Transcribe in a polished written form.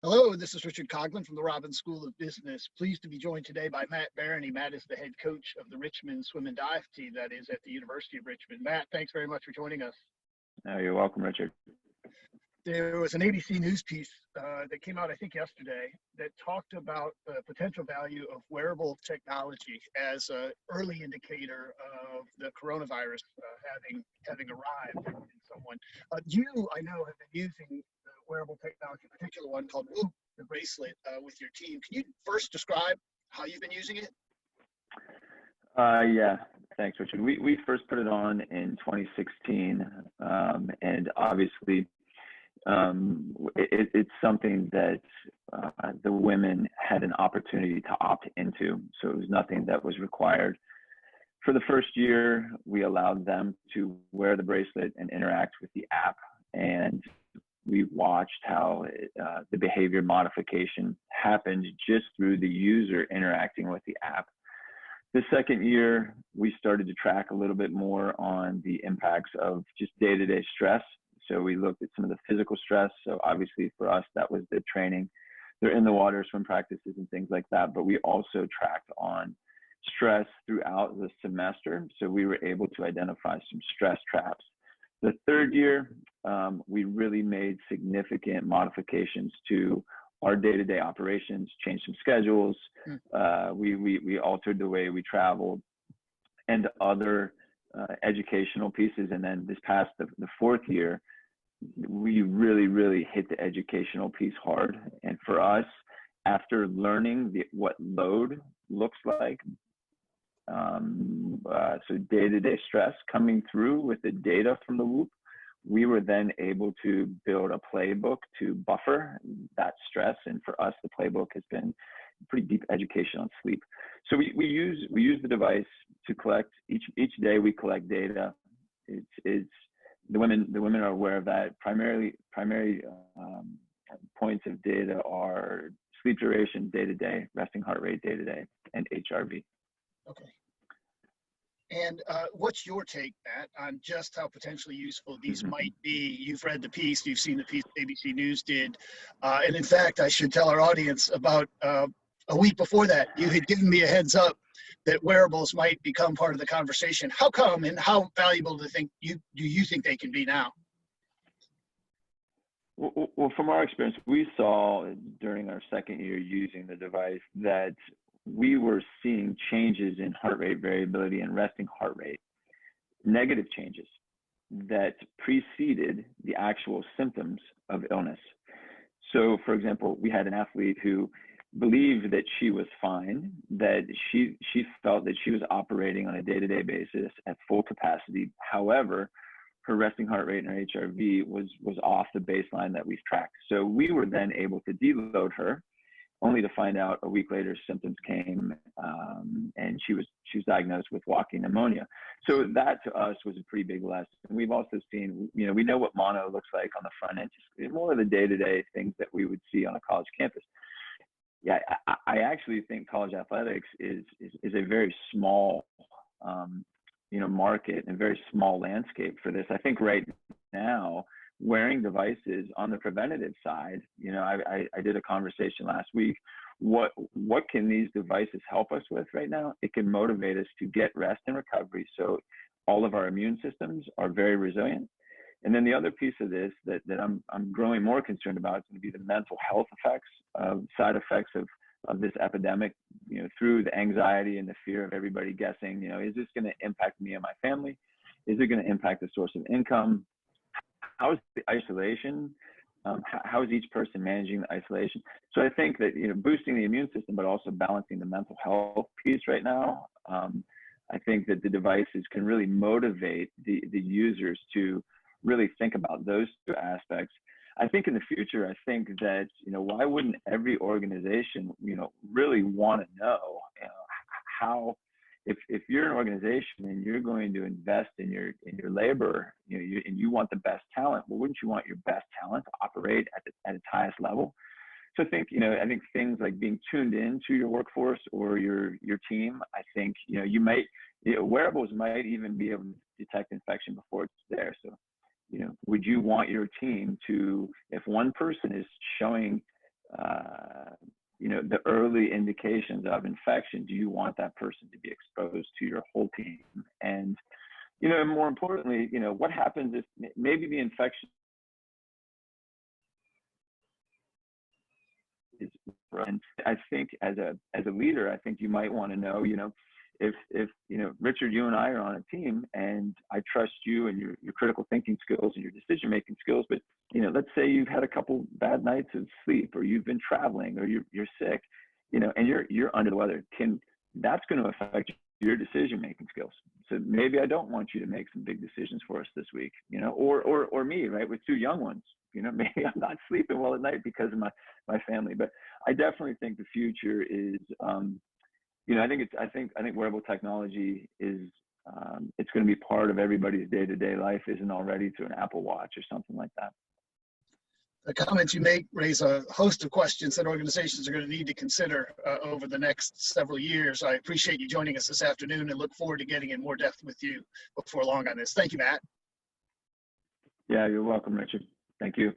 Hello, this is Richard Coughlan from the Robbins School of Business. Pleased to be joined today by Matt Barany. Matt is the head coach of the Richmond swim and dive team that is at the University of Richmond. Matt, thanks very much for joining us. Oh, you're welcome, Richard. There was an ABC News piece that came out, I think, yesterday that talked about the potential value of wearable technology as an early indicator of the coronavirus having arrived in someone. You, I know, have been using the wearable technology, a particular one called Whoop, the bracelet, with your team. Can you first describe how you've been using it? Yeah, thanks, Richard. We first put it on in 2016, and obviously it's something that the women had an opportunity to opt into, so it was nothing that was required. For the first year, we allowed them to wear the bracelet and interact with the app, and we watched how the behavior modification happened just through the user interacting with the app. The second year, we started to track a little bit more on the impacts of just day-to-day stress. So we looked at some of the physical stress. So obviously for us, that was the training. They're in the water, swim practices and things like that. But we also tracked on stress throughout the semester. So we were able to identify some stress traps. The third year, we really made significant modifications to our day-to-day operations, changed some schedules. We altered the way we traveled and other educational pieces. And then this past the fourth year, we really hit the educational piece hard. And for us, after learning what load looks like, so day-to-day stress coming through with the data from the Whoop, we were then able to build a playbook to buffer that stress. And for us, the playbook has been pretty deep education on sleep. So we use the device to collect each day. We collect data. It's the women are aware of that. Primary points of data are sleep duration day to day, resting heart rate day to day, and HRV. Okay. And what's your take, Matt, on just how potentially useful these might be? You've read the piece, you've seen the piece ABC News did. And in fact, I should tell our audience about a week before that, you had given me a heads up that wearables might become part of the conversation. How come, and how valuable do you think they can be now? Well, from our experience, we saw during our second year using the device that we were seeing changes in heart rate variability and resting heart rate, negative changes that preceded the actual symptoms of illness. So, for example, we had an athlete who believed that she was fine, that she felt that she was operating on a day-to-day basis at full capacity. However, her resting heart rate and her HRV was off the baseline that we've tracked. So we were then able to deload her, only to find out a week later symptoms came, and she was diagnosed with walking pneumonia. So that to us was a pretty big lesson. We've also seen, we know what mono looks like on the front end, just more of the day-to-day things that we would see on a college campus. Yeah, I actually think college athletics is a very small, market and very small landscape for this. I think right now, wearing devices on the preventative side, I did a conversation last week. What can these devices help us with right now? It can motivate us to get rest and recovery, so all of our immune systems are very resilient. And then the other piece of this that I'm growing more concerned about is going to be the mental health effects, side effects of this epidemic, through the anxiety and the fear of everybody guessing, is this going to impact me and my family? Is it going to impact the source of income? How is the isolation? How is each person managing the isolation? So I think that, boosting the immune system, but also balancing the mental health piece right now, I think that the devices can really motivate the users to really think about those two aspects. I think in the future, I think that, why wouldn't every organization, really want to know, how, if you're an organization and you're going to invest in your labor, and you want the best talent, well, wouldn't you want your best talent to operate at its highest level? So I think, I think things like being tuned in to your workforce or your team, I think, wearables might even be able to detect infection before it's there. So, would you want your team to, if one person is showing the early indications of infection, do you want that person to be exposed to your whole team? And, more importantly, what happens if maybe the infection is, and I think as a leader, I think you might want to know, if Richard, you and I are on a team and I trust you and your critical thinking skills and your decision making skills, but let's say you've had a couple bad nights of sleep, or you've been traveling, or you're sick, and you're under the weather, that's going to affect your decision making skills. So maybe I don't want you to make some big decisions for us this week, or me, right, with two young ones, maybe I'm not sleeping well at night because of my family. But I definitely think the future is, I think wearable technology is, it's going to be part of everybody's day-to-day life, isn't already, to an Apple Watch or something like that. The comments you make raise a host of questions that organizations are going to need to consider over the next several years. I appreciate you joining us this afternoon and look forward to getting in more depth with you before long on this. Thank you, Matt. Yeah, you're welcome, Richard. Thank you.